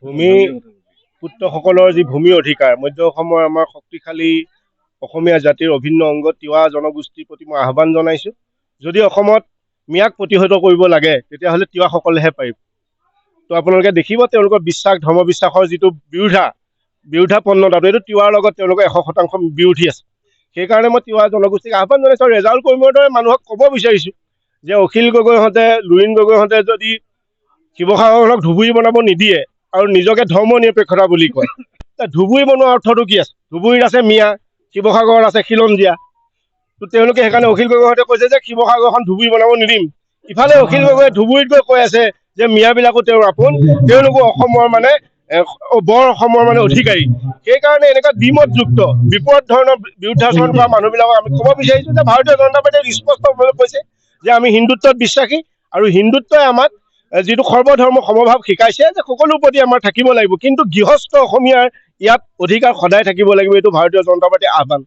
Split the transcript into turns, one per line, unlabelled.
ভূমিপুত্ৰসকলৰ যি ভূমি অধিকাৰ মধ্য অসমৰ আমাৰ শক্তিশালী অসমীয়া জাতিৰ অভিন্ন অংগ তিৱা জনগোষ্ঠীৰ প্ৰতি মই আহ্বান জনাইছোঁ। যদি অসমত মিয়াক প্ৰতিহত কৰিব লাগে তেতিয়াহ'লে তিৱাসকলেহে পাৰিব। তো আপোনালোকে দেখিব তেওঁলোকৰ বিশ্বাস ধৰ্ম বিশ্বাসৰ যিটো বিৰোধাপন্নতাটো এইটো তিৱাৰ লগত তেওঁলোকৰ 100% বিৰোধী আছে। সেইকাৰণে মই তিৱা জনগোষ্ঠীক আহ্বান জনাইছোঁ। ৰেজাউল কৰ্মীৰ দৰে মানুহক ক'ব বিচাৰিছোঁ যে অখিল গগৈহঁতে লুৰিণ গগৈহঁতে যদি শিৱসাগৰখনক ধুবুৰী বনাব নিদিয়ে আৰু নিজকে ধৰ্ম নিৰপেক্ষতা বুলি কয়, ধুবুৰী বনোৱাৰ অৰ্থটো কি আছে? ধুবুৰীত আছে মিয়া, শিৱসাগৰত আছে খিলঞ্জীয়া। তো তেওঁলোকে সেইকাৰণে অখিল গগৈহঁতে কৈছে যে শিৱসাগৰখন ধুবুৰী বনাব নিদিম। ইফালে অখিল গগৈয়ে ধুবুৰীত গৈ কৈ আছে যে মিয়াবিলাকো তেওঁৰ আপোন, তেওঁলোকো অসমৰ বৰ অসমৰ অধিকাৰী। সেইকাৰণে এনেকুৱা দ্বিমতযুক্ত বিপদ ধৰণৰ বিৰুদ্ধাচৰণ কৰা মানুহবিলাকক আমি ক'ব বিচাৰিছোঁ যে ভাৰতীয় জনতা পাৰ্টীয়ে স্পষ্টভাৱে কৈছে যে আমি হিন্দুত্বত বিশ্বাসী আৰু হিন্দুত্বই আমাক যিটো সৰ্বধৰ্ম সমভাৱ শিকাইছে যে সকলোৰ প্ৰতি আমাৰ থাকিব লাগিব, কিন্তু গৃহস্থ অসমীয়াৰ ইয়াত অধিকাৰ সদায় থাকিব লাগিব। এইটো ভাৰতীয় জনতা পাৰ্টীৰ আহ্বান।